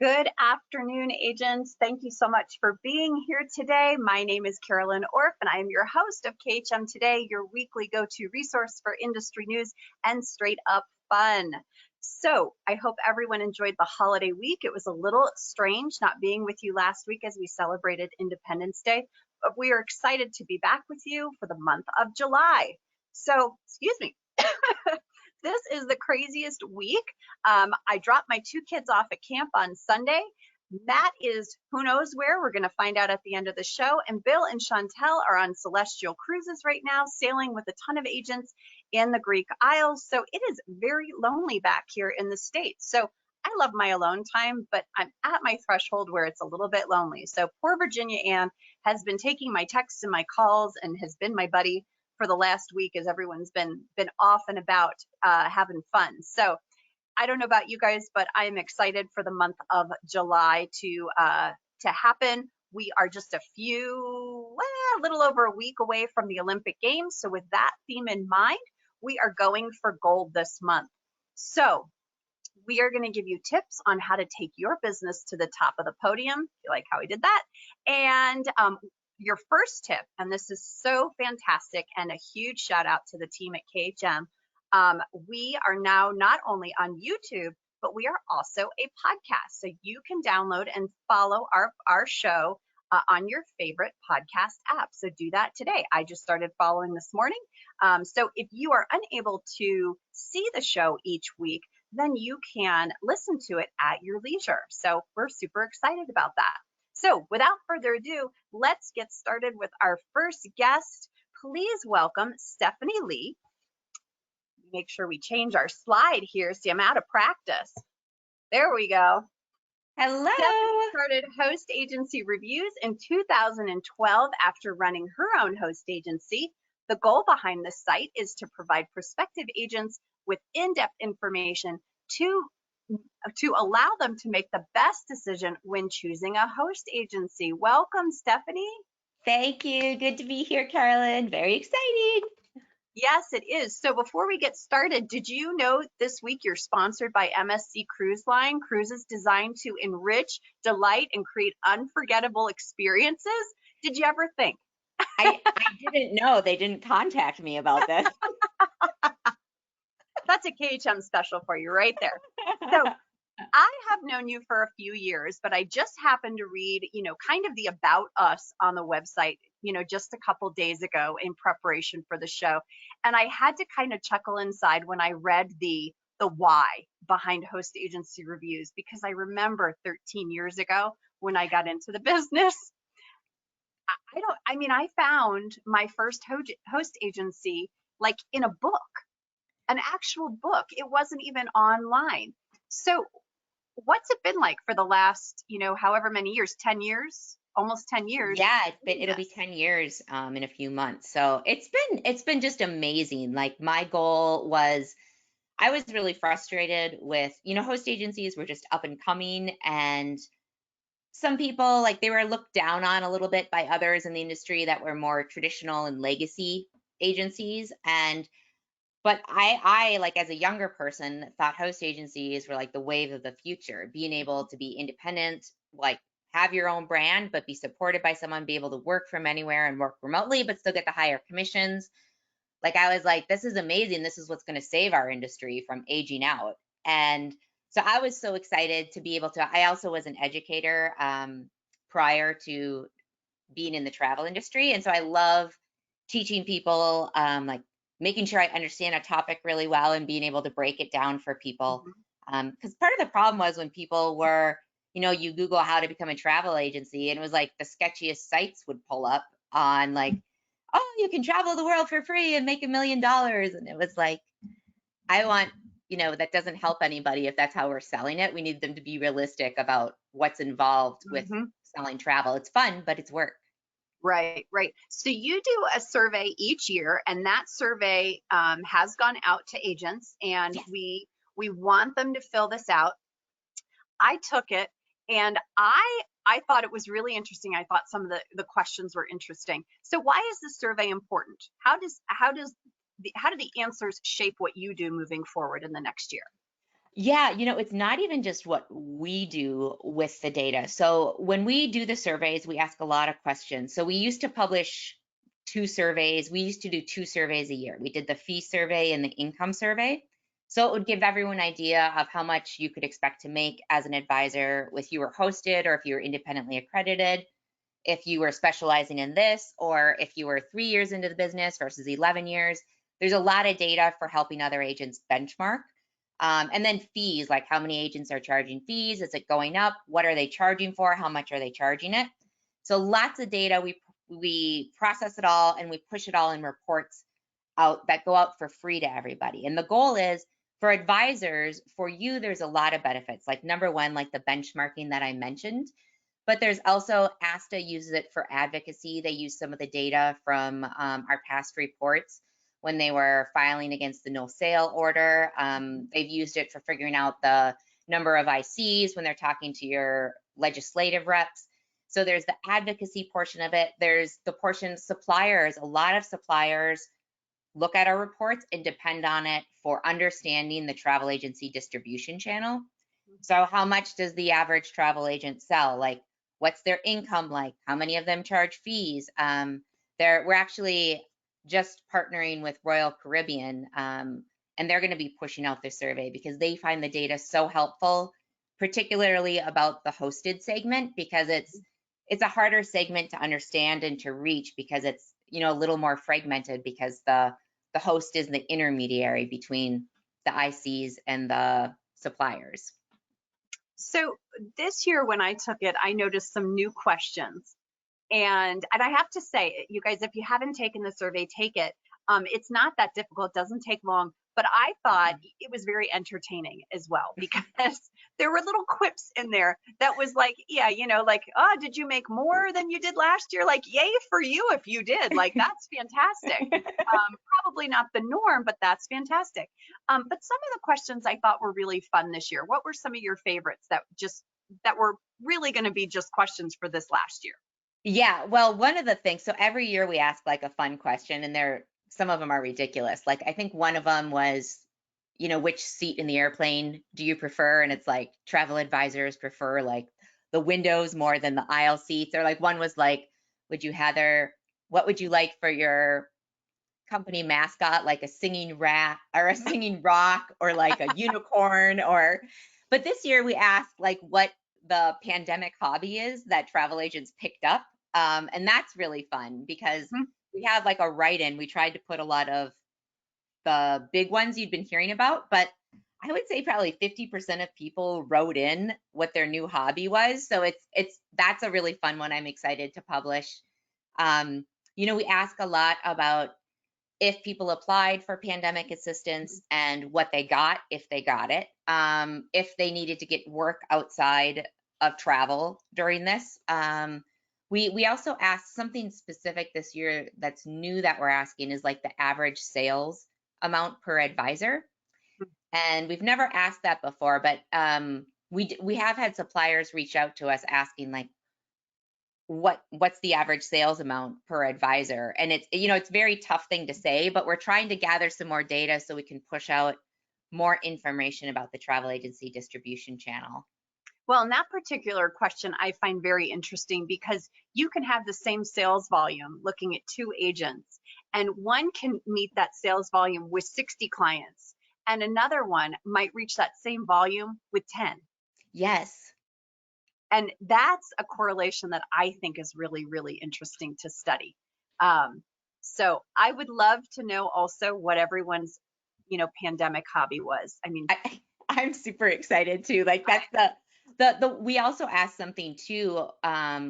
Good afternoon, agents. Thank you so much for being here today. My name is Carolyn Orff, and I am your host of KHM Today, your weekly go-to resource for industry news and straight up fun. So I hope everyone enjoyed the holiday week. It was a little strange not being with you last week as we celebrated Independence Day, but we are excited to be back with you for the month of July. So, excuse me. This is the craziest week. I dropped my two kids off at camp on Sunday. Matt is who knows where. We're going to find out at the end of the show. And Bill and Chantel are on celestial cruises right now, sailing with a ton of agents in the Greek Isles. So it is very lonely back here in the States. So I love my alone time, but I'm at my threshold where it's a little bit lonely. So poor Virginia Ann has been taking my texts and my calls and has been my buddy for the last week as everyone's been off and about having fun. So I don't know about you guys, but I am excited for the month of July to happen. We are just a little over a week away from the Olympic Games. So with that theme in mind, we are going for gold this month. So we are going to give you tips on how to take your business to the top of the podium. You like how we did that? And your first tip, and this is so fantastic, and a huge shout out to the team at KHM. We are now not only on YouTube, but we are also a podcast. So you can download and follow our show on your favorite podcast app. So do that today. I just started following this morning. So if you are unable to see the show each week, then you can listen to it at your leisure. So we're super excited about that. So without further ado, let's get started with our first guest. Please welcome Stephanie Lee. Make sure we change our slide here. See, I'm out of practice. There we go. Hello. Stephanie started Host Agency Reviews in 2012 after running her own host agency. The goal behind this site is to provide prospective agents with in-depth information to allow them to make the best decision when choosing a host agency. Welcome, Stephanie. Thank you. Good to be here, Carolyn. Very excited. Yes, it is. So before we get started, did you know this week you're sponsored by MSC Cruise Line? Cruises designed to enrich, delight, and create unforgettable experiences. Did you ever think? I didn't know. They didn't contact me about this. That's a KHM special for you right there. So I have known you for a few years, but I just happened to read, kind of the about us on the website, just a couple days ago in preparation for the show. And I had to kind of chuckle inside when I read the why behind Host Agency Reviews, because I remember 13 years ago when I got into the business. I found my first host agency like in a book, an actual book. It wasn't even online. So what's it been like for the last, however many years, 10 years, almost 10 years? Yeah, it'll be 10 years in a few months. So it's been just amazing. Like my goal was, I was really frustrated with, host agencies were just up and coming, and some people, like, they were looked down on a little bit by others in the industry that were more traditional and legacy agencies. But I like, as a younger person, thought host agencies were like the wave of the future, being able to be independent, like have your own brand, but be supported by someone, be able to work from anywhere and work remotely, but still get the higher commissions. Like, I was like, this is amazing. This is what's going to save our industry from aging out. And so I was so excited to be able to, I also was an educator prior to being in the travel industry. And so I love teaching people, like making sure I understand a topic really well and being able to break it down for people. Because part of the problem was when people were, you Google how to become a travel agency, and it was like the sketchiest sites would pull up on like, oh, you can travel the world for free and make $1 million. And it was like, I want, that doesn't help anybody if that's how we're selling it. We need them to be realistic about what's involved with selling travel. It's fun, but it's work. Right. So you do a survey each year, and that survey has gone out to agents, and yes, we want them to fill this out. I took it, and I thought it was really interesting. I thought some of the questions were interesting. So why is the survey important? How do the answers shape what you do moving forward in the next year? Yeah, it's not even just what we do with the data. So when we do the surveys, we ask a lot of questions. So we used to publish two surveys. We used to do two surveys a year. We did the fee survey and the income survey. So it would give everyone an idea of how much you could expect to make as an advisor if you were hosted or if you were independently accredited, if you were specializing in this, or if you were 3 years into the business versus 11 years. There's a lot of data for helping other agents benchmark. And then fees, like how many agents are charging fees? Is it going up? What are they charging for? How much are they charging it? So lots of data. We process it all and we push it all in reports out that go out for free to everybody. And the goal is for advisors, for you, there's a lot of benefits. Like number one, like the benchmarking that I mentioned, but there's also ASTA uses it for advocacy. They use some of the data from our past reports when they were filing against the no sale order. They've used it for figuring out the number of ICs when they're talking to your legislative reps. So there's the advocacy portion of it. There's the portion suppliers. A lot of suppliers look at our reports and depend on it for understanding the travel agency distribution channel. So how much does the average travel agent sell? Like, what's their income like? How many of them charge fees? We're actually just partnering with Royal Caribbean, and they're going to be pushing out this survey because they find the data so helpful, particularly about the hosted segment, because it's a harder segment to understand and to reach because it's a little more fragmented because the host is the intermediary between the ICs and the suppliers. So this year when I took it, I noticed some new questions. And I have to say, you guys, if you haven't taken the survey, take it. It's not that difficult. It doesn't take long. But I thought it was very entertaining as well because there were little quips in there that was like, yeah, like, oh, did you make more than you did last year? Like, yay for you if you did. Like, that's fantastic. Probably not the norm, but that's fantastic. But some of the questions I thought were really fun this year. What were some of your favorites that were really going to be just questions for this last year? Yeah, well, one of the things, so every year we ask like a fun question, and some of them are ridiculous. Like I think one of them was, which seat in the airplane do you prefer? And it's like travel advisors prefer like the windows more than the aisle seats. Or like one was like, what would you like for your company mascot, like a singing rat or a singing rock or like a unicorn? But this year we asked like what the pandemic hobby is that travel agents picked up. And that's really fun because we have like a write-in. We tried to put a lot of the big ones you'd been hearing about, but I would say probably 50% of people wrote in what their new hobby was. So that's a really fun one. I'm excited to publish. We ask a lot about if people applied for pandemic assistance and what they got, if they got it, if they needed to get work outside of travel during this. We also asked something specific this year that's new that we're asking is like the average sales amount per advisor. And we've never asked that before, but we have had suppliers reach out to us asking like, what's the average sales amount per advisor? And it's a very tough thing to say, but we're trying to gather some more data so we can push out more information about the travel agency distribution channel. Well, in that particular question, I find very interesting because you can have the same sales volume looking at two agents, and one can meet that sales volume with 60 clients, and another one might reach that same volume with 10. Yes. And that's a correlation that I think is really, really interesting to study. So I would love to know also what everyone's, pandemic hobby was. I mean, I'm super excited too. Like that's the we also asked something too.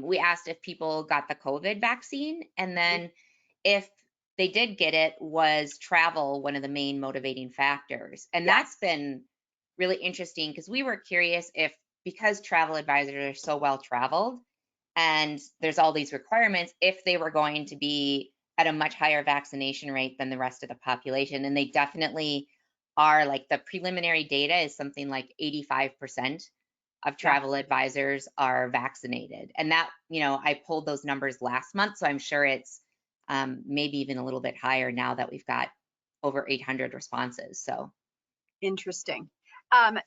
We asked if people got the COVID vaccine, and then if they did get it, was travel one of the main motivating factors? And that's been really interesting because we were curious if, because travel advisors are so well traveled and there's all these requirements, if they were going to be at a much higher vaccination rate than the rest of the population. And they definitely are. Like the preliminary data is something like 85% of travel advisors are vaccinated. And that, I pulled those numbers last month, so I'm sure it's maybe even a little bit higher now that we've got over 800 responses. So interesting.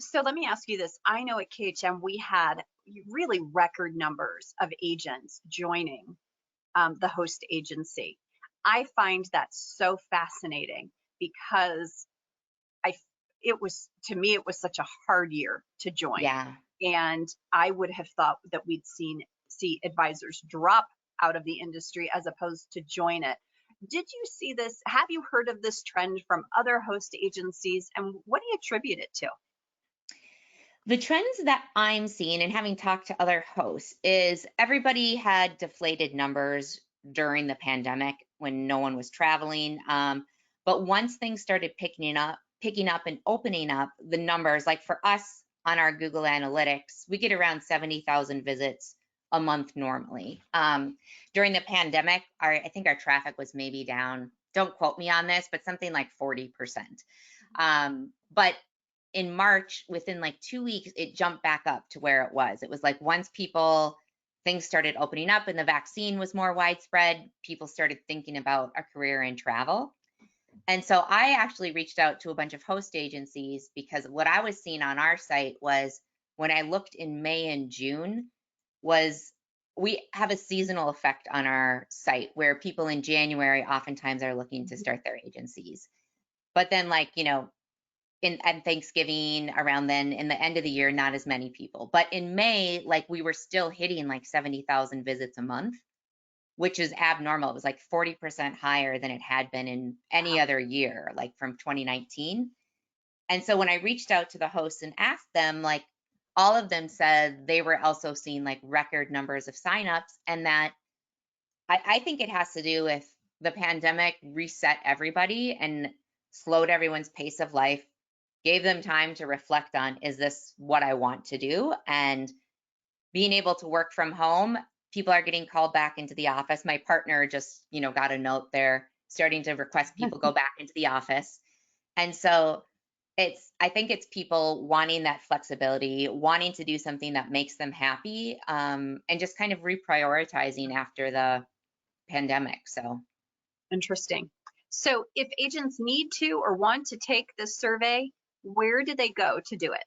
So let me ask you this. I know at KHM we had really record numbers of agents joining the host agency. I find that so fascinating because I it was, to me, it was such a hard year to join, Yeah. and I would have thought that we'd see advisors drop out of the industry as opposed to join it. Did you see this? Have you heard of this trend from other host agencies, and what do you attribute it to? The trends that I'm seeing and having talked to other hosts is everybody had deflated numbers during the pandemic when no one was traveling. But once things started picking up and opening up, the numbers, like for us on our Google Analytics, we get around 70,000 visits a month normally. During the pandemic, I think our traffic was maybe down, don't quote me on this, but something like 40%. But in March, within like 2 weeks, it jumped back up to where it was. It was like once things started opening up and the vaccine was more widespread, people started thinking about a career in travel. And so I actually reached out to a bunch of host agencies because what I was seeing on our site was when I looked in May and June was we have a seasonal effect on our site where people in January oftentimes are looking to start their agencies. But then like, at Thanksgiving around then, in the end of the year, not as many people. But in May, like we were still hitting like 70,000 visits a month, which is abnormal. It was like 40% higher than it had been in any other year, like from 2019. And so when I reached out to the hosts and asked them, like all of them said they were also seeing like record numbers of signups, and that I think it has to do with the pandemic reset everybody and slowed everyone's pace of life, gave them time to reflect on, is this what I want to do? And being able to work from home, people are getting called back into the office. My partner just, got a note there starting to request people go back into the office. And so I think it's people wanting that flexibility, wanting to do something that makes them happy, and just kind of reprioritizing after the pandemic. So Interesting. So if agents need to or want to take this survey, where do they go to do it?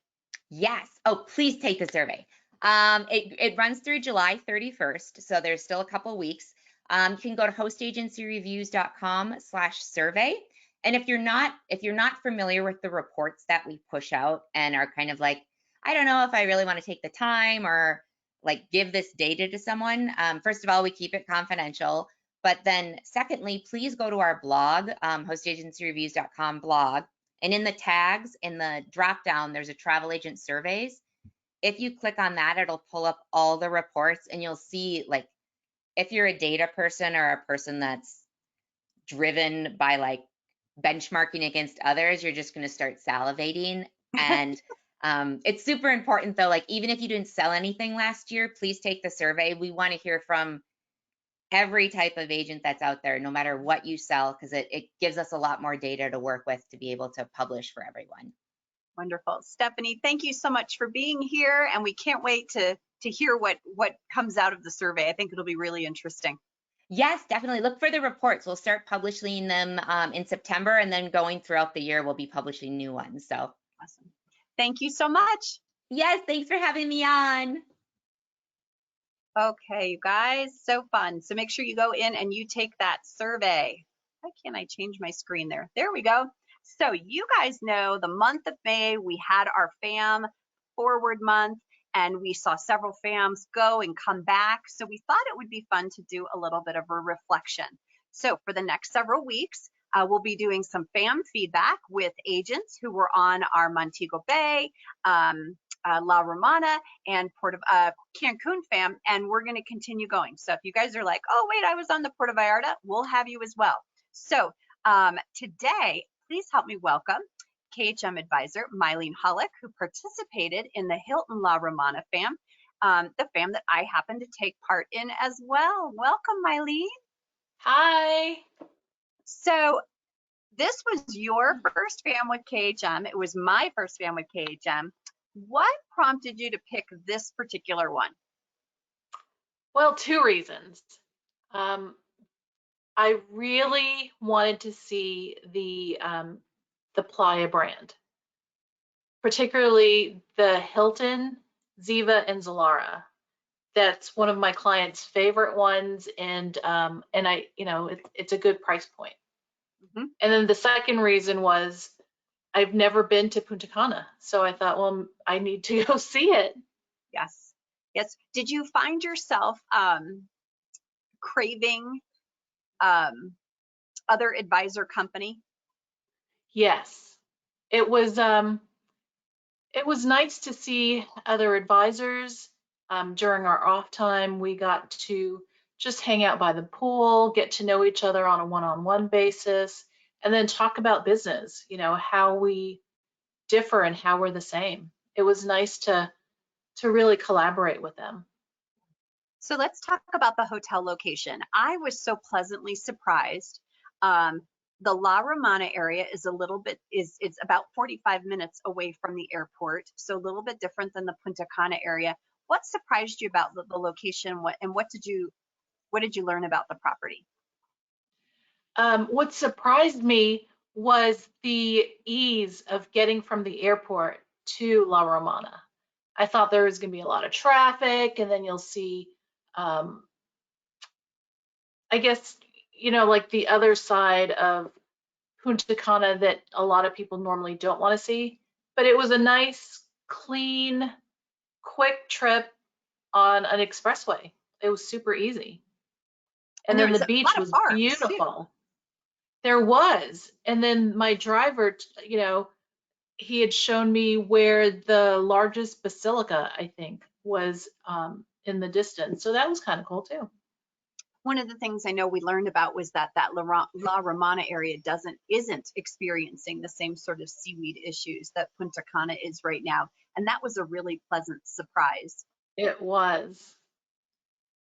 yes. Oh, please take the survey. It runs through July 31st, so there's still a couple weeks. You can go to hostagencyreviews.com/survey. And if you're not familiar with the reports that we push out and are kind of like, I don't know if I really want to take the time or like give this data to someone, first of all, we keep it confidential. But then secondly, please go to our blog, hostagencyreviews.com blog. And in the tags, in the drop down, there's a travel agent surveys. If you click on that, it'll pull up all the reports and you'll see like if you're a data person or a person that's driven by like benchmarking against others, you're just going to start salivating. And it's super important though, like even if you didn't sell anything last year, please take the survey. We want to hear from every type of agent that's out there, no matter what you sell, because it gives us a lot more data to work with to be able to publish for everyone. Wonderful. Stephanie, thank you so much for being here, and we can't wait to hear what comes out of the survey. I think it'll be really interesting. Yes, definitely. Look for the reports. We'll start publishing them in September, and then going throughout the year, we'll be publishing new ones. So Awesome. Thank you so much. yes, thanks for having me on. Okay, you guys, so fun. So make sure you go in and you take that survey. Why can't I change my screen there? There we go. So you guys know the month of May, we had our FAM forward month, and we saw several FAMs go and come back. So we thought it would be fun to do a little bit of a reflection. So for the next several weeks, we'll be doing some FAM feedback with agents who were on our Montego Bay, La Romana, and Port of Cancun fam, and we're going to continue going. So if you guys are like, oh wait, I was on the Puerto Vallarta, we'll have you as well. So today, please help me welcome KHM advisor Mylene Hollick, who participated in the Hilton La Romana fam, the fam that I happen to take part in as well. Welcome, Mylene. Hi. So this was your first fam with KHM. It was my first fam with KHM. What prompted you to pick this particular one? Well, two reasons. I really wanted to see the Playa brand. particularly the Hilton, Ziva, and Zilara. That's one of my clients' favorite ones, and it's a good price point. Mhm. And then the second reason was I've never been to Punta Cana, so I thought, well, I need to go see it. Yes. Yes. Did you find yourself craving other advisor company? Yes, it was nice to see other advisors. During our off time, we got to just hang out by the pool, get to know each other on a one-on-one basis, and then talk about business, how we differ and how we're the same. It was nice to really collaborate with them. So let's talk about the hotel location. I was so pleasantly surprised. Um, the La Romana area is a little bit it's about 45 minutes away from the airport, so a little bit different than the Punta Cana area. What surprised you about the location? What did you learn about the property? What surprised me was the ease of getting from the airport to La Romana. I thought there was going to be a lot of traffic, and then you'll see, I guess, like the other side of Punta Cana that a lot of people normally don't want to see. But it was a nice, clean, quick trip on an expressway. It was super easy. And And there then was the a beach lot of was parks too. beautiful. There was. And then my driver, he had shown me where the largest basilica, I think, was in the distance. So that was kind of cool too. One of the things I know we learned about was that La Romana area isn't experiencing the same sort of seaweed issues that Punta Cana is right now, and that was a really pleasant surprise. It was.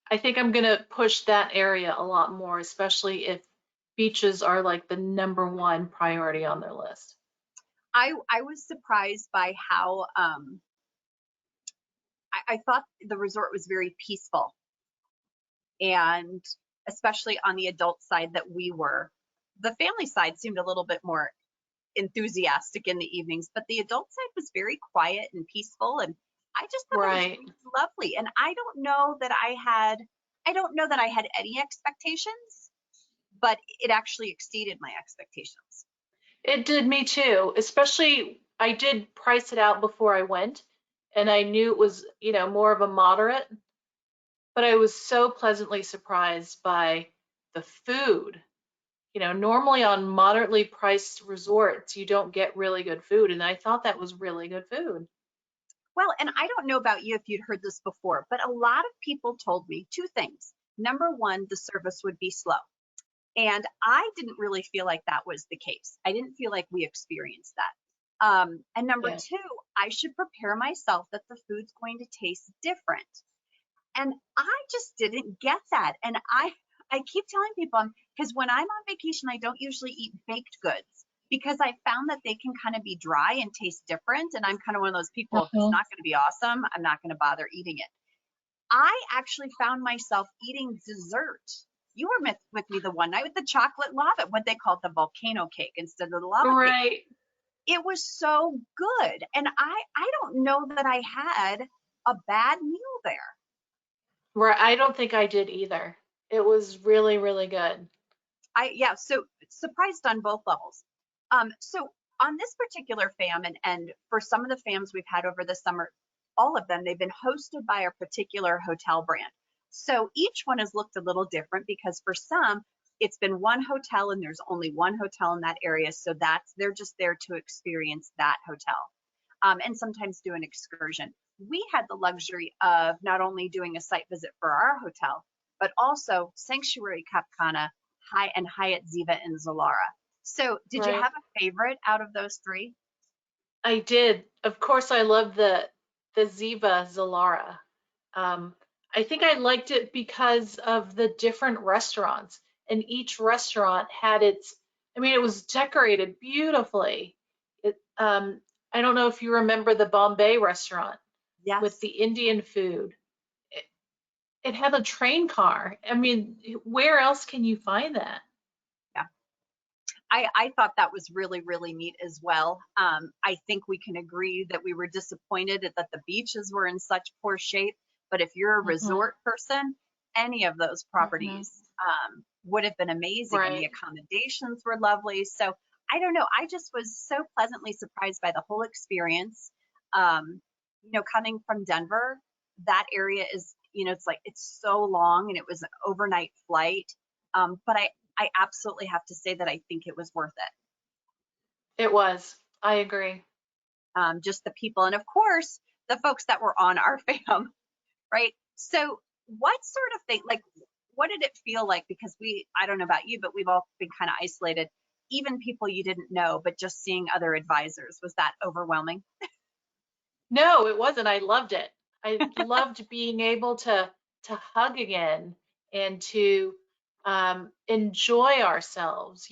I think I'm going to push that area a lot more, especially if beaches are like the #1 priority on their list. I was surprised by how I thought the resort was very peaceful, and especially on the adult side that we were. The family side seemed a little bit more enthusiastic in the evenings, but the adult side was very quiet and peaceful, and I just thought it was Right. really lovely. And I don't know that I had any expectations, but it actually exceeded my expectations. It did me too, especially I did price it out before I went, and I knew it was, more of a moderate, but I was so pleasantly surprised by the food. Normally on moderately priced resorts, you don't get really good food, and I thought that was really good food. Well, and I don't know about you if you'd heard this before, but a lot of people told me two things. Number one, the service would be slow. And I didn't really feel like that was the case. I didn't feel like we experienced that. And number Yeah. two, I should prepare myself that the food's going to taste different. And I just didn't get that. And I keep telling people, because when I'm on vacation, I don't usually eat baked goods because I found that they can kind of be dry and taste different. And I'm kind of one of those people, if it's Mhm. not going to be awesome, I'm not going to bother eating it. I actually found myself eating dessert. You were with me the one night with the chocolate lava, what they call it, the volcano cake instead of the lava cake. Right. It was so good. And I don't know that I had a bad meal there. Right. I don't think I did either. It was really, really good. So surprised on both levels. So on this particular fam, and for some of the fams we've had over the summer, all of them, they've been hosted by a particular hotel brand. So each one has looked a little different because for some, it's been one hotel and there's only one hotel in that area. So they're just there to experience that hotel. And sometimes do an excursion. We had the luxury of not only doing a site visit for our hotel, but also Sanctuary Cap Cana, Hyatt Ziva and Zilara. So did you Right. have a favorite out of those three? I did. Of course, I love the Ziva Zilara. Um, I think I liked it because of the different restaurants, and each restaurant had its. I mean, it was decorated beautifully. I don't know if you remember the Bombay restaurant with Yes. the Indian food. It, it had a train car. I mean, where else can you find that? Yeah. I thought that was really, really neat as well. I think we can agree that we were disappointed that the beaches were in such poor shape. But if you're a Hmm. resort person, any of those Hmm. properties would have been amazing, and the Right. accommodations were lovely. So I don't know. I just was so pleasantly surprised by the whole experience. Coming from Denver, that area is, it's like it's so long, and it was an overnight flight. But I absolutely have to say that I think it was worth it. It was. I agree. Just the people, and of course, the folks that were on our fam, right? So, what sort of thing, like, what did it feel like? Because I don't know about you, but we've all been kind of isolated, even people you didn't know, but just seeing other advisors, was that overwhelming? No, it wasn't. I loved it. I loved being able to hug again and to enjoy ourselves,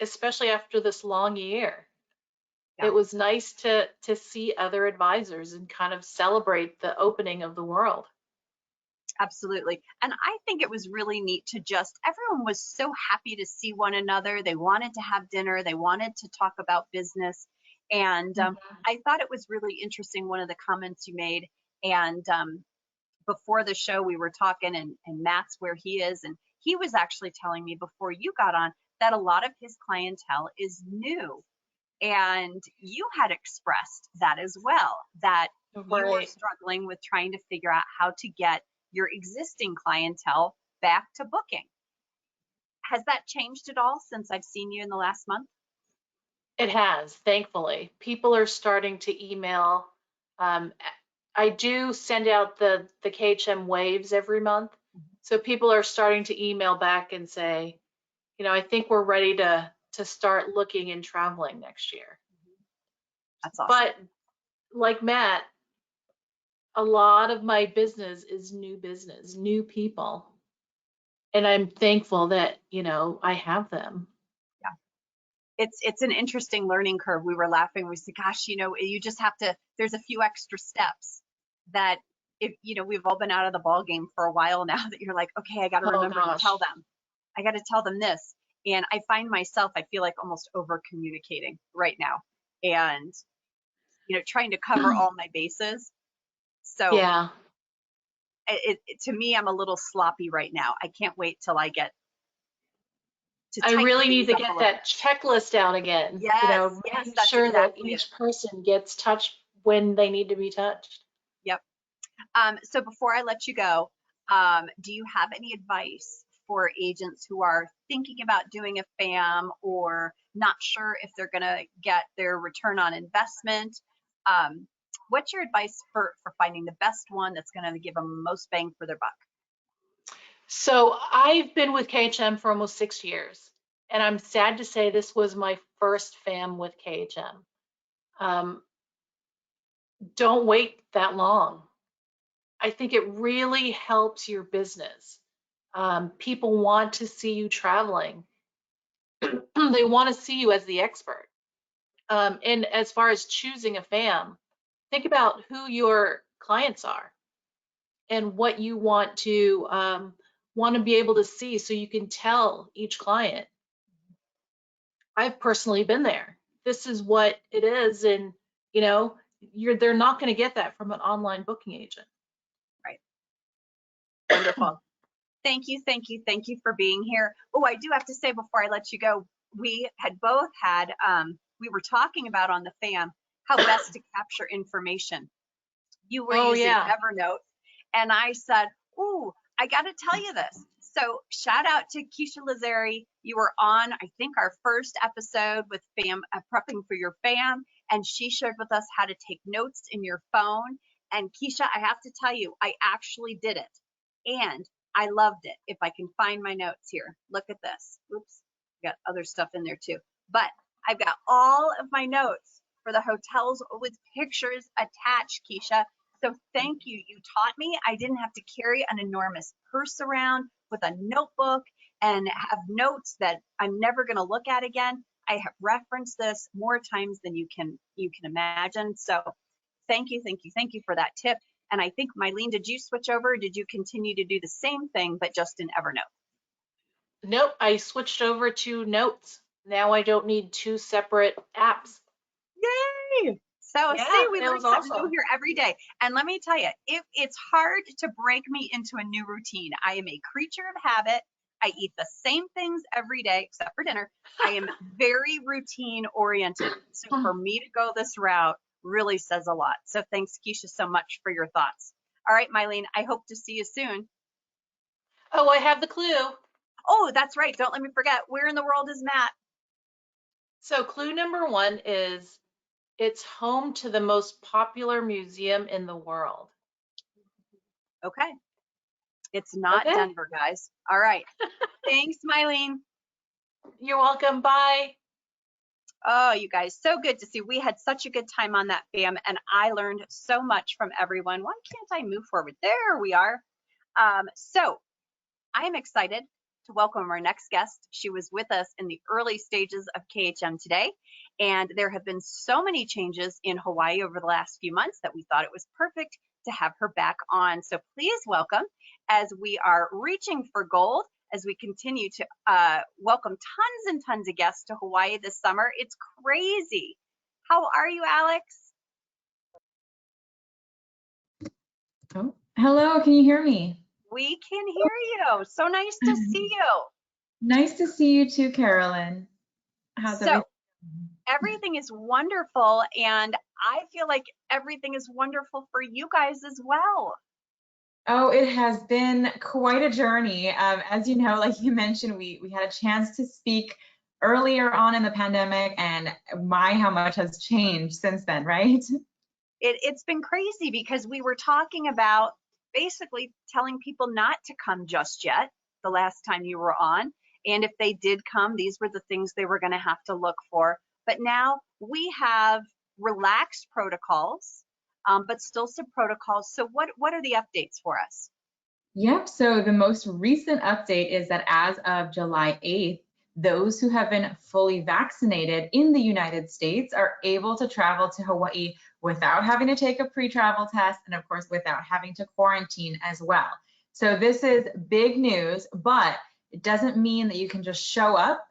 especially after this long year. Yeah. It was nice to see other advisors and kind of celebrate the opening of the world. Absolutely. And I think it was really neat to everyone was so happy to see one another. They wanted to have dinner, they wanted to talk about business. And Mhm. I thought it was really interesting, one of the comments you made. And before the show, we were talking, and Matt's where he is. And he was actually telling me before you got on that a lot of his clientele is new. And you had expressed that as well, that you were Right. struggling with trying to figure out how to get your existing clientele back to booking. Has that changed at all since I've seen you in the last month? It has, thankfully. People are starting to email. Um, I do send out the KHM waves every month. So people are starting to email back and say, I think we're ready to start looking and traveling next year. That's awesome. But like Matt, a lot of my business is new business, new people. And I'm thankful that, I have them. Yeah. It's an interesting learning curve. We were laughing. We said, gosh, you just have to, there's a few extra steps that, if we've all been out of the ball game for a while now, that you're like, okay, I got to Oh remember to tell gosh. them. I got to tell them this. And I find myself, I feel like almost over communicating right now, and trying to cover all my bases. So Yeah. to me, I'm a little sloppy right now. I can't wait till I get to I tighten really need things to up a get little that bit. checklist out again, Yes, yes, making that's sure that exactly it. each person gets touched when they need to be touched. Yep. So before I let you go, do you have any advice for agents who are thinking about doing a FAM or not sure if they're going to get their return on investment? Um, what's your advice for finding the best one that's going to give them most bang for their buck? So I've been with KHM for almost 6 years, and I'm sad to say this was my first FAM with KHM. Um, don't wait that long. I think it really helps your business. People want to see you traveling. They want to see you as the expert. And as far as choosing a FAM, think about who your clients are and what you want to be able to see so you can tell each client, I've personally been there. This is what it is, and they're not going to get that from an online booking agent. Right. Wonderful. Thank you, thank you, thank you for being here. Oh, I do have to say before I let you go, we had both had, we were talking about on the FAM how best to capture information. You were Oh using yeah. Evernote, and I said, "Ooh, I got to tell you this." So shout out to Keisha Lazari. You were on, I think, our first episode with FAM, prepping for your FAM, and she shared with us how to take notes in your phone. And Keisha, I have to tell you, I actually did it, and I loved it. If I can find my notes here, look at this. Oops, got other stuff in there too, but I've got all of my notes for the hotels with pictures attached, Keisha. So thank you. You taught me. I didn't have to carry an enormous purse around with a notebook and have notes that I'm never going to look at again. I have referenced this more times than you can imagine. So thank you, thank you, thank you for that tip. And I think, Mylene, did you switch over? Or did you continue to do the same thing, but just in Evernote? Nope, I switched over to Notes. Now I don't need two separate apps. Yay! So see, Yeah, we it learn was something new awesome. here every day. And let me tell you, if it's hard to break me into a new routine, I am a creature of habit. I eat the same things every day except for dinner. I am very routine oriented. So for me to go this route really says a lot. So thanks, Keisha, so much for your thoughts. All right, Mylene, I hope to see you soon. Oh, I have the clue. Oh, that's right. Don't let me forget. Where in the world is Matt? So clue number 1 is it's home to the most popular museum in the world. Okay. It's not Okay, Denver, guys. All right. Thanks, Mylene. you're welcome. Bye. Oh, you guys, so good to see. We had such a good time on that, fam, and I learned so much from everyone. Why can't I move forward? There we are. So I am excited to welcome our next guest. She was with us in the early stages of KHM today, and there have been so many changes in Hawaii over the last few months that we thought it was perfect to have her back on. So please welcome, as we are reaching for gold, as we continue to welcome tons and tons of guests to Hawaii this summer. It's crazy. How are you, Alex? Oh, hello, can you hear me? We can hear you. So nice to see you. Nice to see you too, Carolyn. How's So everything? everything is wonderful, and I feel like everything is wonderful for you guys as well. Oh, it has been quite a journey. As you know, like you mentioned, we had a chance to speak earlier on in the pandemic, and my, how much has changed since then, right? It's been crazy because we were talking about basically telling people not to come just yet the last time you were on. And if they did come, these were the things they were going to have to look for. But now we have relaxed protocols, but still some protocols. So what are the updates for us? Yep, so the most recent update is that as of July 8th, those who have been fully vaccinated in the United States are able to travel to Hawaii without having to take a pre-travel test and of course without having to quarantine as well. So this is big news, but it doesn't mean that you can just show up.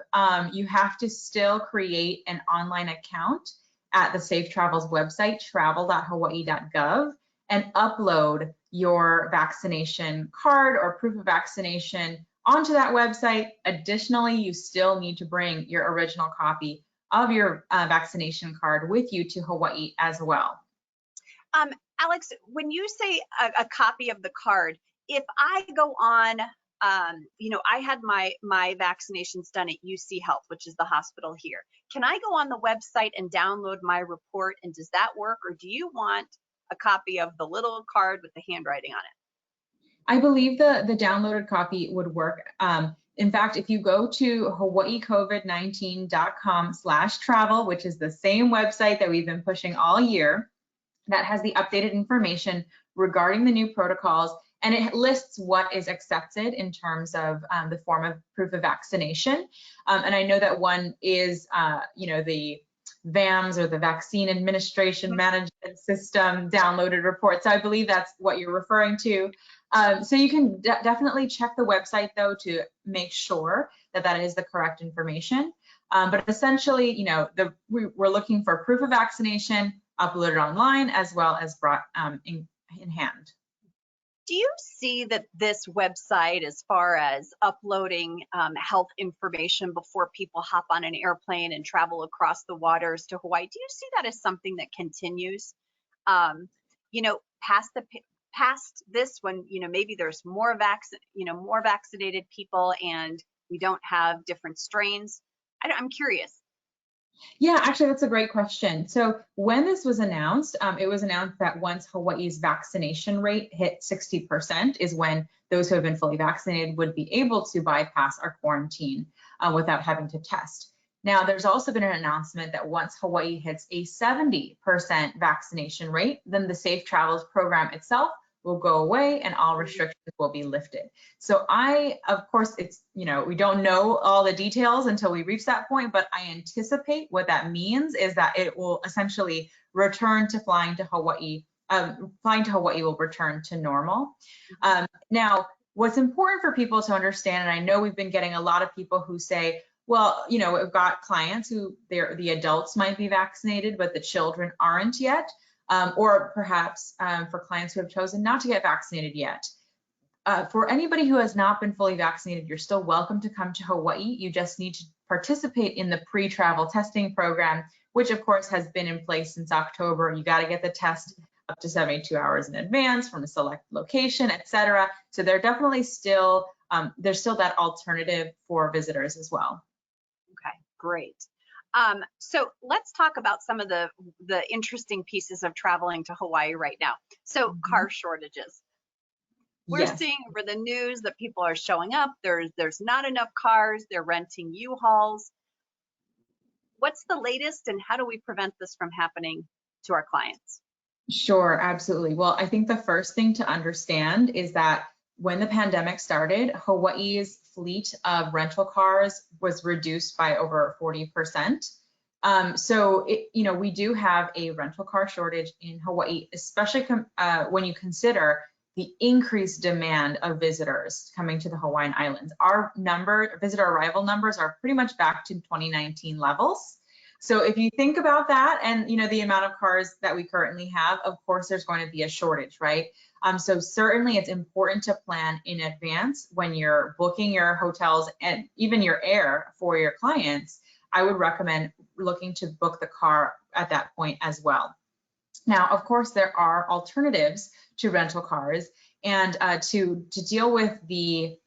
You have to still create an online account at the Safe Travels website, travel.hawaii.gov, and upload your vaccination card or proof of vaccination onto that website. Additionally, you still need to bring your original copy of your vaccination card with you to Hawaii as well. Alex, when you say a copy of the card, if I go on, I had my vaccinations done at UC Health, which is the hospital here. Can I go on the website and download my report, and does that work, or do you want a copy of the little card with the handwriting on it? I believe the downloaded copy would work. In fact, if you go to hawaiicovid19.com/travel, which is the same website that we've been pushing all year, that has the updated information regarding the new protocols, and it lists what is accepted in terms of the form of proof of vaccination. And I know that one is, the VAMS, or the Vaccine Administration Management System downloaded report. So I believe that's what you're referring to. So you can definitely check the website though to make sure that that is the correct information. But essentially, we're looking for proof of vaccination uploaded online as well as brought in hand. Do you see that this website, as far as uploading health information before people hop on an airplane and travel across the waters to Hawaii, do you see that as something that continues, past this, when, maybe there's more vaccinated people and we don't have different strains? I'm curious. Yeah, actually, that's a great question. So when this was announced, it was announced that once Hawaii's vaccination rate hit 60% is when those who have been fully vaccinated would be able to bypass our quarantine without having to test. Now, there's also been an announcement that once Hawaii hits a 70% vaccination rate, then the Safe Travels program itself will go away and all restrictions will be lifted. So of course, it's, we don't know all the details until we reach that point, but I anticipate what that means is that it will essentially return to flying to Hawaii will return to normal. Now, what's important for people to understand, and I know we've been getting a lot of people who say, well, you know, we've got clients who the adults might be vaccinated, but the children aren't yet, or perhaps for clients who have chosen not to get vaccinated yet. For anybody who has not been fully vaccinated, you're still welcome to come to Hawaii. You just need to participate in the pre-travel testing program, which of course has been in place since October. You got to get the test up to 72 hours in advance from a select location, etc. So they're definitely still, there's still that alternative for visitors as well. Okay, great. So let's talk about some of the interesting pieces of traveling to Hawaii right now. So car shortages. We're seeing over the news that people are showing up. There's not enough cars. They're renting U-Hauls. What's the latest, and how do we prevent this from happening to our clients? Sure, absolutely. Well, I think the first thing to understand is that when the pandemic started, Hawaii's fleet of rental cars was reduced by over 40%. So, you know, we do have a rental car shortage in Hawaii, especially when you consider the increased demand of visitors coming to the Hawaiian Islands. Our visitor arrival numbers are pretty much back to 2019 levels. So if you think about that and, you know, the amount of cars that we currently have, of course, there's going to be a shortage, right? So certainly it's important to plan in advance when you're booking your hotels and even your air for your clients. I would recommend looking to book the car at that point as well. Now, of course, there are alternatives to rental cars, and to deal with the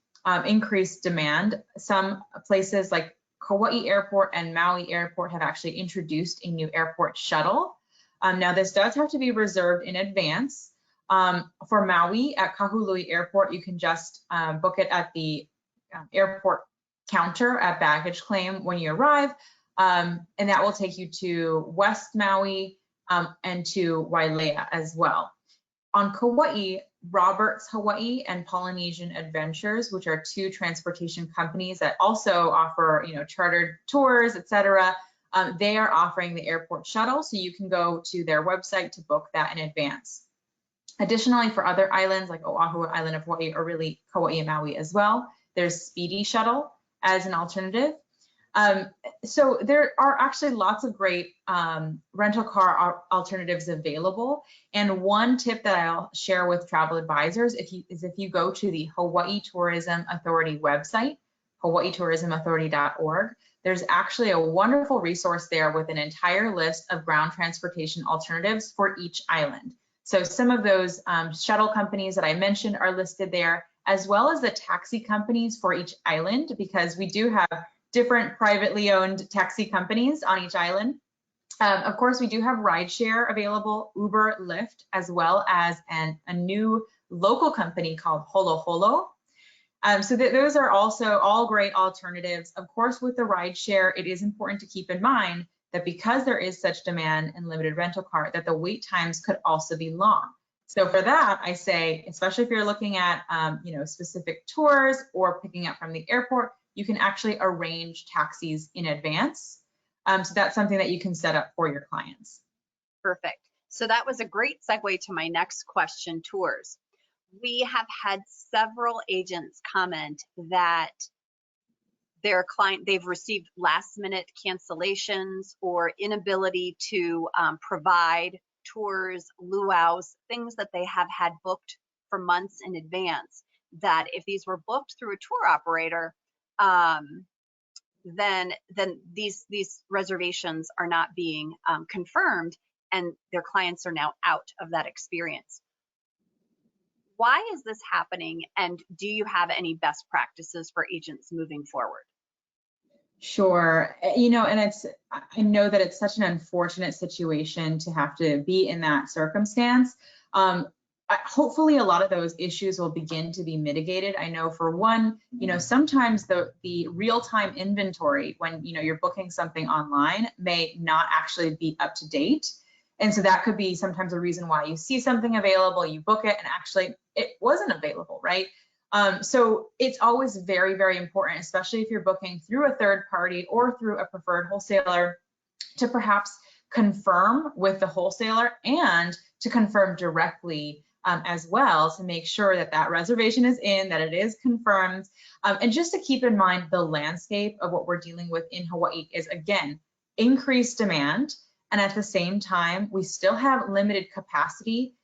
increased demand, some places like Kauai Airport and Maui Airport have actually introduced a new airport shuttle. Now, this does have to be reserved in advance. For Maui at Kahului Airport, you can just book it at the airport counter at baggage claim when you arrive, and that will take you to West Maui and to Wailea as well. On Kauai, Roberts Hawaii and Polynesian Adventures, which are two transportation companies that also offer, you know, chartered tours, etc. They are offering the airport shuttle, so you can go to their website to book that in advance. Additionally, for other islands like Oahu, island of Hawaii, or really Kauai and Maui as well, there's Speedy Shuttle as an alternative. So there are actually lots of great rental car alternatives available. And one tip that I'll share with travel advisors is if you go to the Hawaii Tourism Authority website, hawaiitourismauthority.org, there's actually a wonderful resource there with an entire list of ground transportation alternatives for each island. So some of those shuttle companies that I mentioned are listed there, as well as the taxi companies for each island, because we do have different privately owned taxi companies on each island. Of course, we do have rideshare available, Uber, Lyft, as well as a new local company called Holo Holo. So those are also all great alternatives. Of course, with the rideshare, it is important to keep in mind that because there is such demand and limited rental car, that the wait times could also be long. So for that, I say, especially if you're looking at you know, specific tours or picking up from the airport, you can actually arrange taxis in advance. So that's something that you can set up for your clients. Perfect. So that was a great segue to my next question, tours. We have had several agents comment that they've received last minute cancellations or inability to provide tours, luau's, things that they have had booked for months in advance, that if these were booked through a tour operator, then these reservations are not being confirmed, and their clients are now out of that experience. Why is this happening, and do you have any best practices for agents moving forward? Sure. You know, and I know that it's such an unfortunate situation to have to be in that circumstance. Hopefully a lot of those issues will begin to be mitigated. I know for one, you know, sometimes the real-time inventory when, you know, you're booking something online may not actually be up to date. And so that could be sometimes a reason why you see something available, you book it, and actually it wasn't available, right? So it's always very, very important, especially if you're booking through a third party or through a preferred wholesaler, to perhaps confirm with the wholesaler and to confirm directly as well, to make sure that that reservation is in, that it is confirmed. And just to keep in mind, the landscape of what we're dealing with in Hawaii is, again, increased demand. And at the same time, we still have limited capacity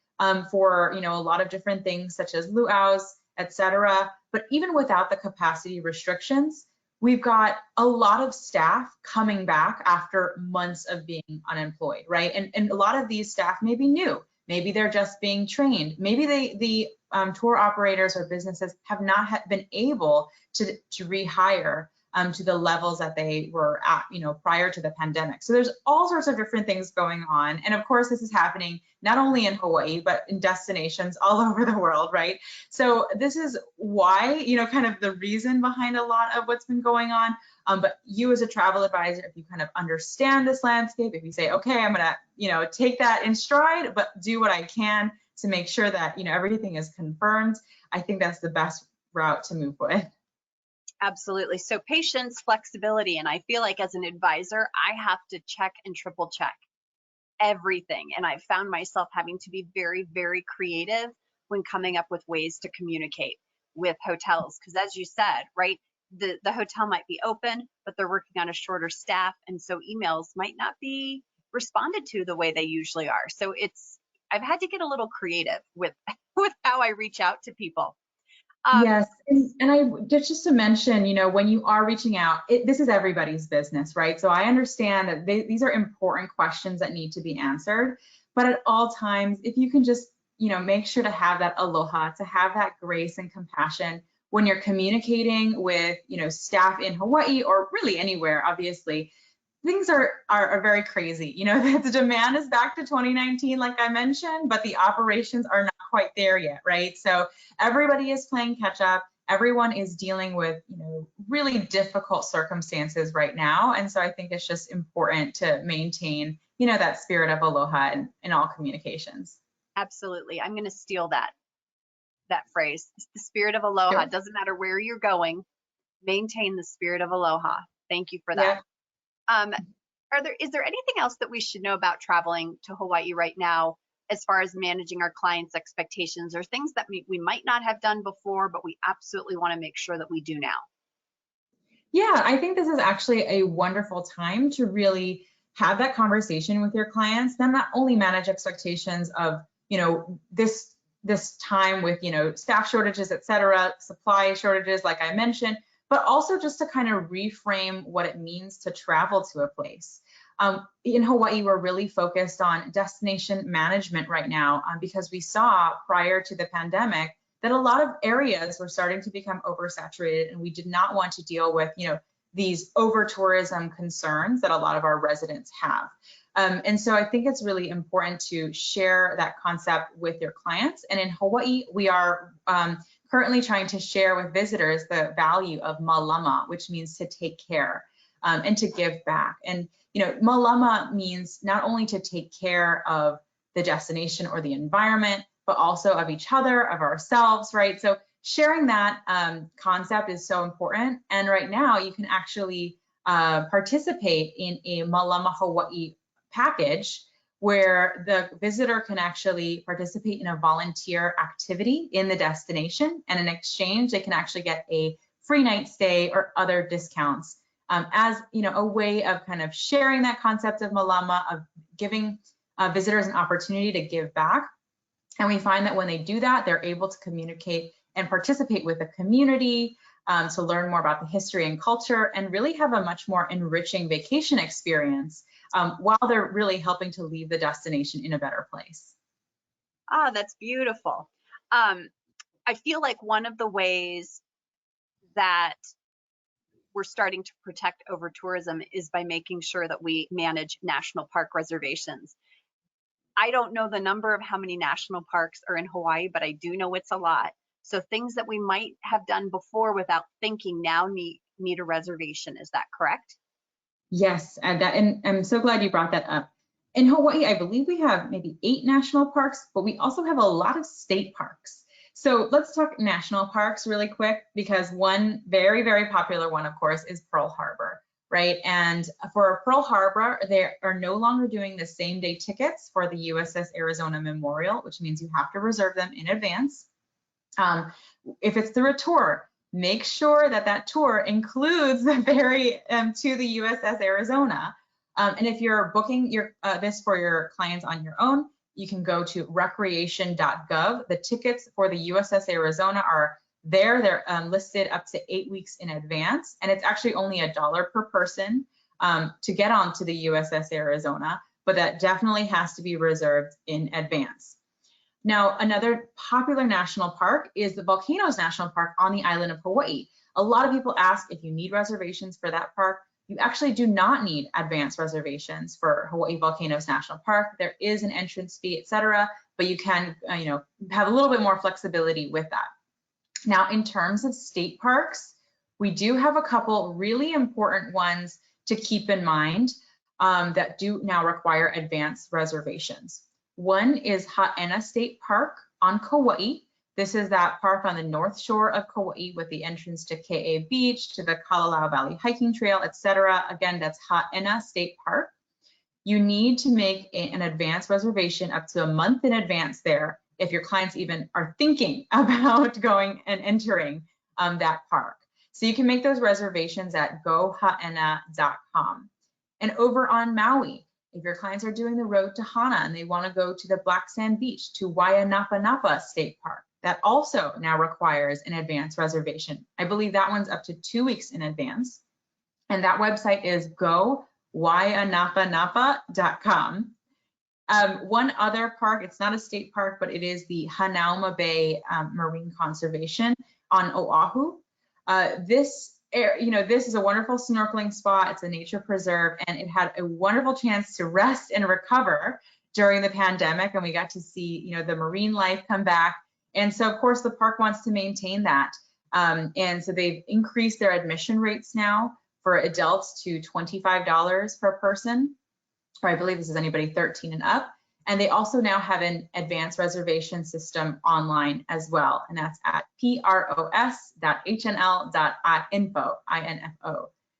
for, a lot of different things such as luau's, et cetera. But even without the capacity restrictions, we've got a lot of staff coming back after months of being unemployed, right? And a lot of these staff may be new. Maybe they're just being trained. Maybe the tour operators or businesses have not been able to rehire to the levels that they were at, prior to the pandemic. So there's all sorts of different things going on. And of course, this is happening not only in Hawaii, but in destinations all over the world, right? So this is why, kind of the reason behind a lot of what's been going on. But you as a travel advisor, if you kind of understand this landscape, if you say, okay, I'm gonna, take that in stride, but do what I can to make sure that, everything is confirmed, I think that's the best route to move with. Absolutely. So patience, flexibility, and I feel like as an advisor, I have to check and triple check everything. And I found myself having to be very, very creative when coming up with ways to communicate with hotels. Because as you said, right, the hotel might be open, but they're working on a shorter staff. And so emails might not be responded to the way they usually are. So I've had to get a little creative with how I reach out to people. Yes, and I just to mention, when you are reaching out, this is everybody's business, right? So I understand that these are important questions that need to be answered, but at all times, if you can just, make sure to have that aloha, to have that grace and compassion when you're communicating with, staff in Hawaii or really anywhere, obviously. Things are very crazy. The demand is back to 2019, like I mentioned, but the operations are not quite there yet, right? So everybody is playing catch up. Everyone is dealing with, really difficult circumstances right now. And so I think it's just important to maintain, that spirit of aloha in all communications. Absolutely. I'm going to steal that phrase. The spirit of aloha. Sure. It doesn't matter where you're going, maintain the spirit of aloha. Thank you for that. Yeah. Is there anything else that we should know about traveling to Hawaii right now as far as managing our clients' expectations, or things that we might not have done before, but we absolutely want to make sure that we do now? Yeah, I think this is actually a wonderful time to really have that conversation with your clients, then not only manage expectations of, this time with, staff shortages, et cetera, supply shortages, like I mentioned, but also just to kind of reframe what it means to travel to a place. In Hawaii, we're really focused on destination management right now because we saw prior to the pandemic that a lot of areas were starting to become oversaturated, and we did not want to deal with, these over-tourism concerns that a lot of our residents have. And so I think it's really important to share that concept with your clients. And in Hawaii, we are currently trying to share with visitors the value of Malama, which means to take care and to give back. And, Malama means not only to take care of the destination or the environment, but also of each other, of ourselves, right? So sharing that concept is so important. And right now you can actually participate in a Malama Hawaii package where the visitor can actually participate in a volunteer activity in the destination, and in exchange they can actually get a free night stay or other discounts as a way of kind of sharing that concept of Malama, of giving visitors an opportunity to give back. And we find that when they do that, they're able to communicate and participate with the community, to learn more about the history and culture, and really have a much more enriching vacation experience while they're really helping to leave the destination in a better place. Ah, that's beautiful. I feel like one of the ways that we're starting to protect over tourism is by making sure that we manage national park reservations. I don't know the number of how many national parks are in Hawaii, but I do know it's a lot. So things that we might have done before without thinking now need a reservation. Is that correct? Yes, and I'm so glad you brought that up. In Hawaii, I believe we have maybe 8 national parks, but we also have a lot of state parks. So let's talk national parks really quick, because one very, very popular one, of course, is Pearl Harbor. right? And for Pearl Harbor, they are no longer doing the same day tickets for the USS Arizona Memorial, which means you have to reserve them in advance. If it's through a tour, make sure that that tour includes the ferry to the USS Arizona. And if you're booking this for your clients on your own, you can go to recreation.gov. The tickets for the USS Arizona are there. They're listed up to 8 weeks in advance, and it's actually only $1 per person to get onto the USS Arizona, but that definitely has to be reserved in advance. Now, another popular national park is the Volcanoes National Park on the island of Hawaii. A lot of people ask if you need reservations for that park. You actually do not need advanced reservations for Hawaii Volcanoes National Park. There is an entrance fee, etc., but you can, have a little bit more flexibility with that. Now, in terms of state parks, we do have a couple really important ones to keep in mind that do now require advanced reservations. One is Haena State Park on Kauai. This is that park on the north shore of Kauai with the entrance to Ke'e Beach, to the Kalalau Valley Hiking Trail, etc. Again, that's Haena State Park. You need to make an advance reservation up to a month in advance there if your clients even are thinking about going and entering that park. So you can make those reservations at gohaena.com. And over on Maui, if your clients are doing the road to Hana and they want to go to the Black Sand Beach, to Waianapanapa State Park, that also now requires an advance reservation. I believe that one's up to 2 weeks in advance. And that website is gowaianapanapa.com. One other park, it's not a state park, but it is the Hanauma Bay Marine Conservation on Oahu. This is a wonderful snorkeling spot. It's a nature preserve, and it had a wonderful chance to rest and recover during the pandemic, and we got to see, the marine life come back. And so, of course, the park wants to maintain that. And so they've increased their admission rates now for adults to $25 per person, or I believe this is anybody 13 and up. And they also now have an advanced reservation system online as well, and that's at pros.hnl.info.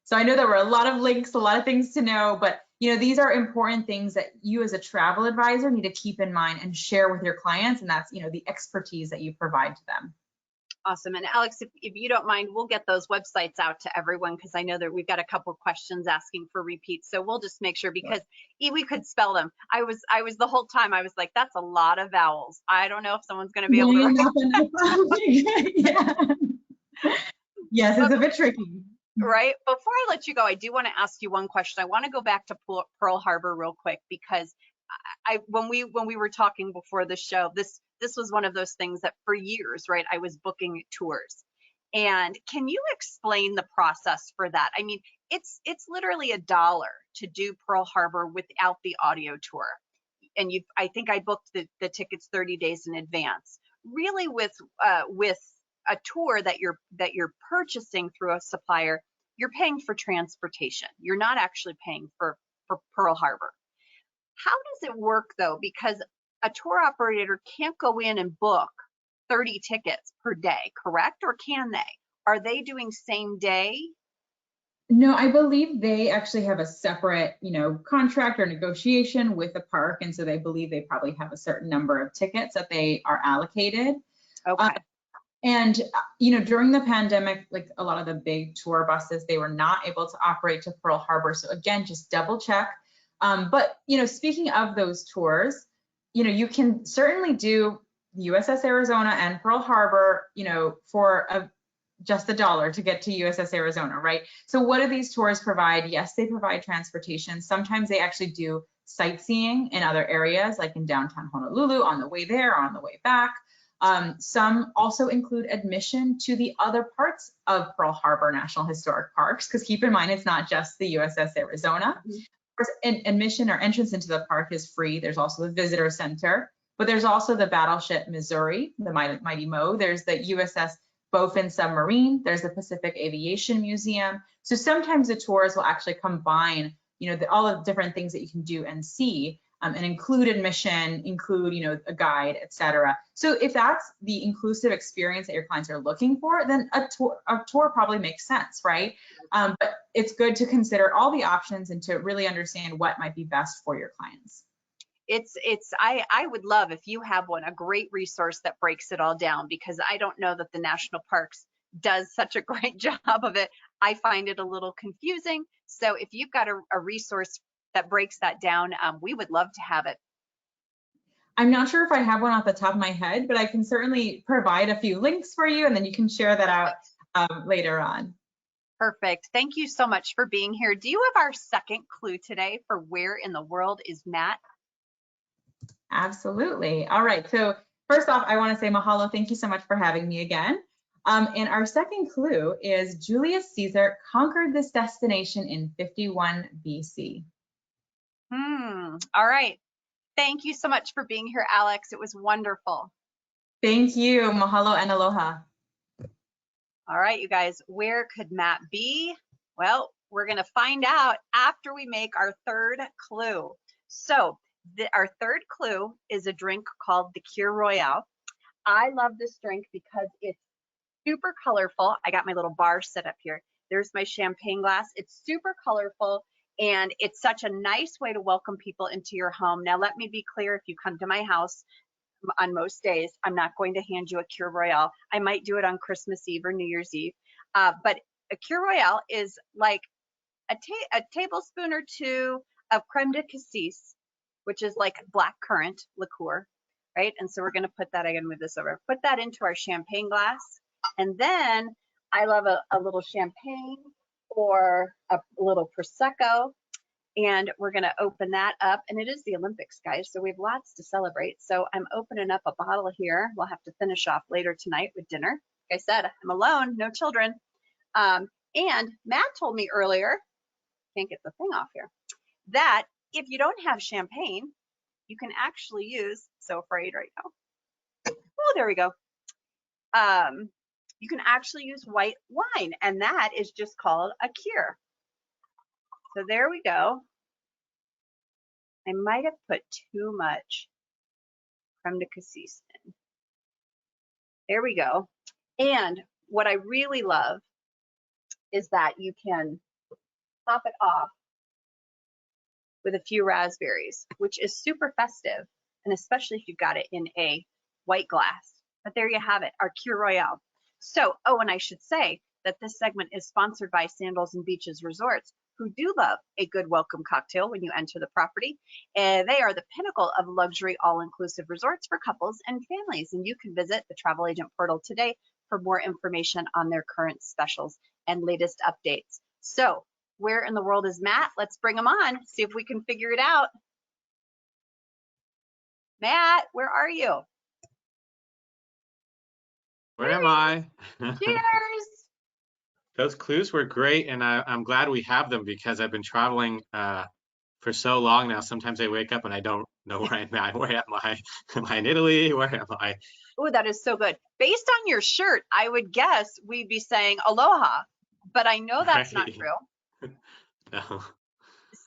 So I know there were a lot of links, a lot of things to know, but these are important things that you as a travel advisor need to keep in mind and share with your clients, and that's the expertise that you provide to them. Awesome. And Alex, if you don't mind, we'll get those websites out to everyone, because I know that we've got a couple of questions asking for repeats. So we'll just make sure, because we could spell them. I was the whole time, I was like, that's a lot of vowels. I don't know if someone's going to be able to. Yeah. Yes, it's a bit tricky. Right. Before I let you go, I do want to ask you one question. I want to go back to Pearl Harbor real quick, because when we were talking before the show, this was one of those things that for years, right, I was booking tours. And can you explain the process for that? I mean, it's literally $1 to do Pearl Harbor without the audio tour. And I think I booked the tickets 30 days in advance. Really, with a tour that you're purchasing through a supplier, you're paying for transportation. You're not actually paying for Pearl Harbor. How does it work though? Because a tour operator can't go in and book 30 tickets per day, correct? Or can they? Are they doing same day? No, I believe they actually have a separate, contract or negotiation with the park. And so they believe they probably have a certain number of tickets that they are allocated. Okay. And, during the pandemic, like a lot of the big tour buses, they were not able to operate to Pearl Harbor. So again, just double check. But, speaking of those tours, you can certainly do the USS Arizona and Pearl Harbor, for just $1 to get to USS Arizona, right? So what do these tours provide? Yes, they provide transportation. Sometimes they actually do sightseeing in other areas, like in downtown Honolulu on the way there or on the way back. Some also include admission to the other parts of Pearl Harbor National Historic Parks, because keep in mind, it's not just the USS Arizona. Mm-hmm. Of course, admission or entrance into the park is free. There's also the visitor center, but there's also the Battleship Missouri, the Mighty Mo. There's the USS Bowfin Submarine. There's the Pacific Aviation Museum. So sometimes the tours will actually combine, all the different things that you can do and see an include admission, include, a guide, etc. So if that's the inclusive experience that your clients are looking for, then a tour probably makes sense, right? But it's good to consider all the options and to really understand what might be best for your clients. I would love, if you have one, a great resource that breaks it all down, because I don't know that the national parks does such a great job of it. I find it a little confusing. So if you've got a resource that breaks that down, we would love to have it. I'm not sure if I have one off the top of my head, but I can certainly provide a few links for you, and then you can share that out later on. Perfect. Thank you so much for being here. Do you have our second clue today for where in the world is Matt? Absolutely. All right. So first off, I want to say mahalo. Thank you so much for having me again. And our second clue is Julius Caesar conquered this destination in 51 BC. All right. Thank you so much for being here, Alex. It was wonderful. Thank you. Mahalo and aloha. All right, you guys, where could Matt be? Well, we're going to find out after we make our third clue. So our third clue is a drink called the Kir Royale. I love this drink because it's super colorful. I got my little bar set up here. There's my champagne glass. It's super colorful, and it's such a nice way to welcome people into your home. Now, let me be clear, if you come to my house on most days, I'm not going to hand you a Kir Royale. I might do it on Christmas Eve or New Year's Eve. But a Kir Royale is like a tablespoon or two of creme de cassis, which is like black currant liqueur, right? And so we're going to put that, I'm going to move this over, put that into our champagne glass. And then I love a little champagne or a little Prosecco. And we're going to open that up. And it is the Olympics, guys, so we have lots to celebrate. So I'm opening up a bottle here. We'll have to finish off later tonight with dinner. Like I said, I'm alone, no children. And Matt told me earlier, can't get the thing off here, that if you don't have champagne, you can actually use, so afraid right now. Oh, there we go. You can actually use white wine, and that is just called a Kir. So there we go. I might have put too much creme de cassis in. There we go. And what I really love is that you can top it off with a few raspberries, which is super festive, and especially if you've got it in a white glass. But there you have it, our Kir Royale. So, oh, and I should say that this segment is sponsored by Sandals and Beaches Resorts, who do love a good welcome cocktail when you enter the property. They are the pinnacle of luxury all-inclusive resorts for couples and families. And you can visit the travel agent portal today for more information on their current specials and latest updates. So where in the world is Matt? Let's bring him on, see if we can figure it out. Matt, where are you? Where am I? Cheers. Those clues were great, and I'm glad we have them because I've been traveling for so long now. Sometimes I wake up and I don't know where I'm at. Where am I? Am I in Italy? Where am I? Oh, that is so good. Based on your shirt, I would guess we'd be saying aloha, but I know that's not true. No.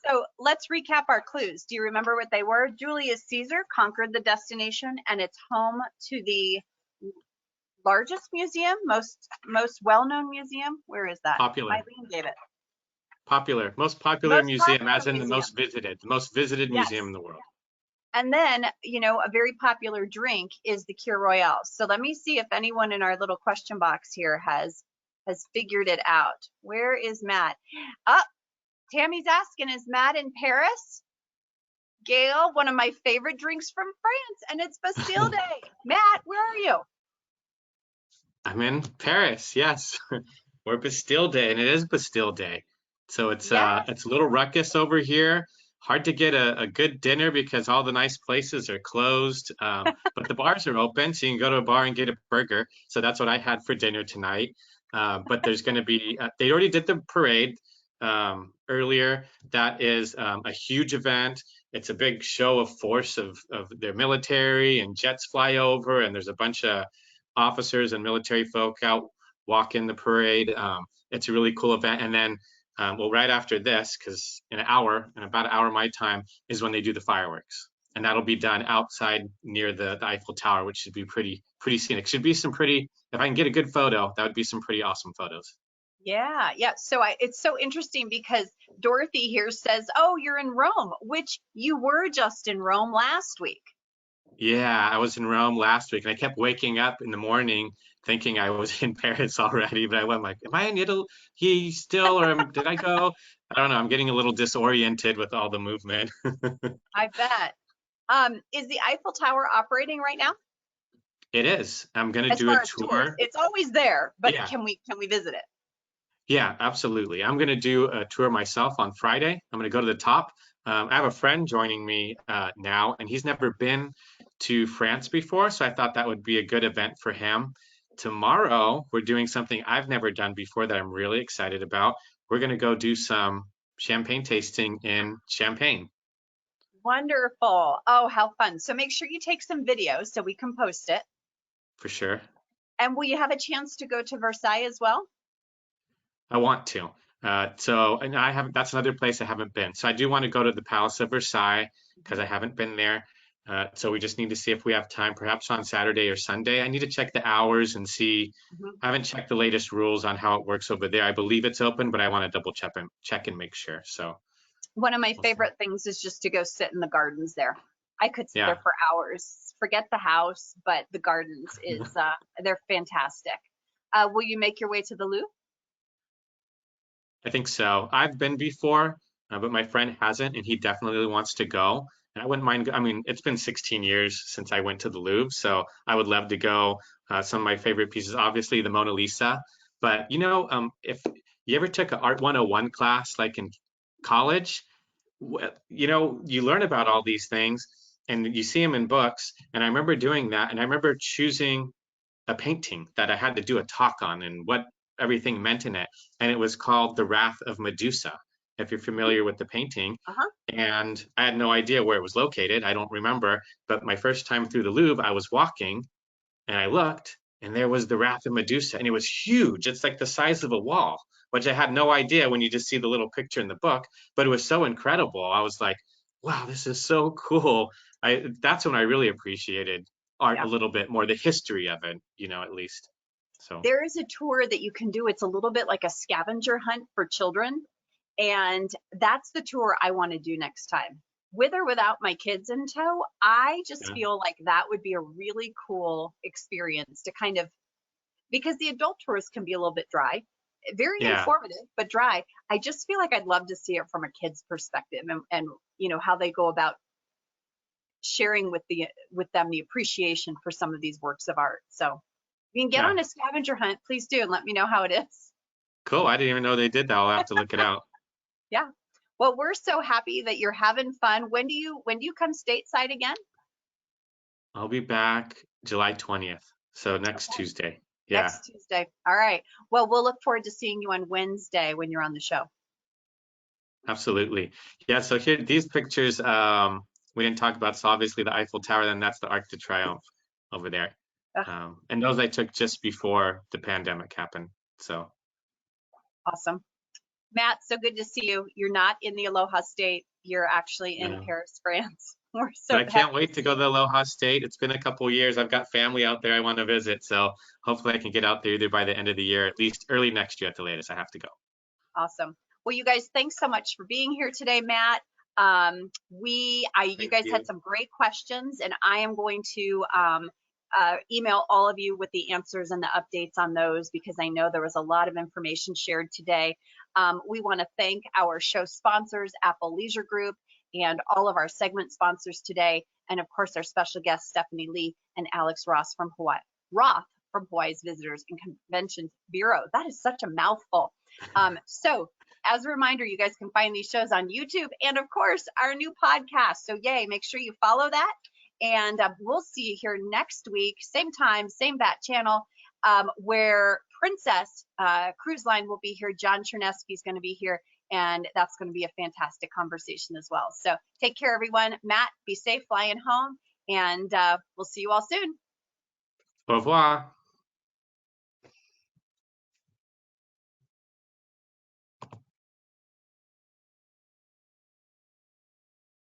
So let's recap our clues. Do you remember what they were? Julius Caesar conquered the destination, and it's home to the largest museum, most well-known museum. Where is that? Popular. Eileen gave it. Popular. Most popular museum, popular as in museum. the most visited. The most visited Yes. museum in the world. And then, you know, a very popular drink is the Kir Royale. So let me see if anyone in our little question box here has figured it out. Where is Matt? Tammy's asking, is Matt in Paris? Gail, one of my favorite drinks from France, and it's Bastille Day. Matt, where are you? I'm in Paris, yes. Or Bastille Day, and it is Bastille Day. So it's Yes. a little ruckus over here. Hard to get a good dinner because all the nice places are closed, but the bars are open, so you can go to a bar and get a burger. So that's what I had for dinner tonight. But there's going to be, they already did the parade earlier. That is a huge event. It's a big show of force of their military, and jets fly over, and there's a bunch of officers and military folk out walking the parade. It's a really cool event. And then well, right after this, because in about an hour my time, is when they do the fireworks. And that'll be done outside near the Eiffel Tower, which should be pretty scenic. Should be some pretty, if I can get a good photo, that would be some pretty awesome photos. Yeah, yeah. So it's so interesting because Dorothy here says, oh, you're in Rome, which you were just in Rome last week. Yeah, I was in Rome last week, and I kept waking up in the morning thinking I was in Paris already, but I went like, am I in Italy still, or did I go? I don't know. I'm getting a little disoriented with all the movement. I bet. Is the Eiffel Tower operating right now? It is. I'm going to As do far a as tours, tour. it's always there, but Yeah. can we visit it? Yeah, absolutely. I'm going to do a tour myself on Friday. I'm going to go to the top. I have a friend joining me now, and he's never been to France before, so I thought that would be a good event for him. Tomorrow, we're doing something I've never done before that I'm really excited about. We're going to go do some champagne tasting in Champagne. Wonderful. Oh, how fun. So make sure you take some videos so we can post it. For sure. And will you have a chance to go to Versailles as well? I want to. And I haven't, that's another place I haven't been. So I do want to go to the Palace of Versailles because I haven't been there. So we just need to see if we have time, perhaps on Saturday or Sunday. I need to check the hours and see. I haven't checked the latest rules on how it works over there. I believe it's open, but I want to double check and make sure. So one of my we'll favorite things is just to go sit in the gardens there. I could sit there for hours. Forget the house, but the gardens is they're fantastic. Will you make your way to the Louvre? I think so. I've been before, but my friend hasn't, and he definitely wants to go. And I wouldn't mind. I mean, it's been 16 years since I went to the Louvre, so I would love to go. Some of my favorite pieces, obviously, the Mona Lisa. But if you ever took an Art 101 class, like in college, you learn about all these things, and you see them in books. And I remember doing that, and I remember choosing a painting that I had to do a talk on and what everything meant in it. And it was called The Wrath of Medusa, if you're familiar with the painting. And I had no idea where it was located. I don't remember. But my first time through the Louvre, I was walking and I looked and there was The Wrath of Medusa. And it was huge. It's like the size of a wall, which I had no idea when you just see the little picture in the book. But it was so incredible. I was like, wow, this is so cool. That's when I really appreciated art a little bit more, the history of it, at least. So there is a tour that you can do. It's a little bit like a scavenger hunt for children. And that's the tour I want to do next time. With or without my kids in tow, I just feel like that would be a really cool experience to kind of, because the adult tours can be a little bit dry, very informative, but dry. I just feel like I'd love to see it from a kid's perspective and how they go about sharing with them the appreciation for some of these works of art. So if you can get on a scavenger hunt, please do, and let me know how it is. Cool. I didn't even know they did that. I'll have to look it out. Yeah. Well, we're so happy that you're having fun. When do you come stateside again? I'll be back July 20th. So next Tuesday. Yeah. Next Tuesday. All right. Well, we'll look forward to seeing you on Wednesday when you're on the show. Absolutely. Yeah. So here, these pictures, we didn't talk about. So obviously the Eiffel Tower, then that's the Arc de Triomphe over there. And those I took just before the pandemic happened. So awesome. Matt, so good to see you. You're not in the Aloha State. You're actually in Paris, France. We're so I can't wait to go to the Aloha State. It's been a couple of years. I've got family out there I want to visit. So hopefully I can get out there either by the end of the year, at least early next year at the latest. I have to go. Awesome. Well, you guys, thanks so much for being here today, Matt. You guys had some great questions, and I am going to email all of you with the answers and the updates on those because I know there was a lot of information shared today. We want to thank our show sponsors, Apple Leisure Group, and all of our segment sponsors today, and of course our special guests Stephanie Lee and Alex Roth from Hawaii's Visitors and Conventions Bureau. That is such a mouthful. So as a reminder, you guys can find these shows on YouTube and of course our new podcast. So yay, make sure you follow that. And we'll see you here next week, same time, same bat channel, where Princess Cruise Line will be here. John Chernesky is going to be here, and that's going to be a fantastic conversation as well. So take care, everyone. Matt, be safe flying home, and we'll see you all soon. Au revoir.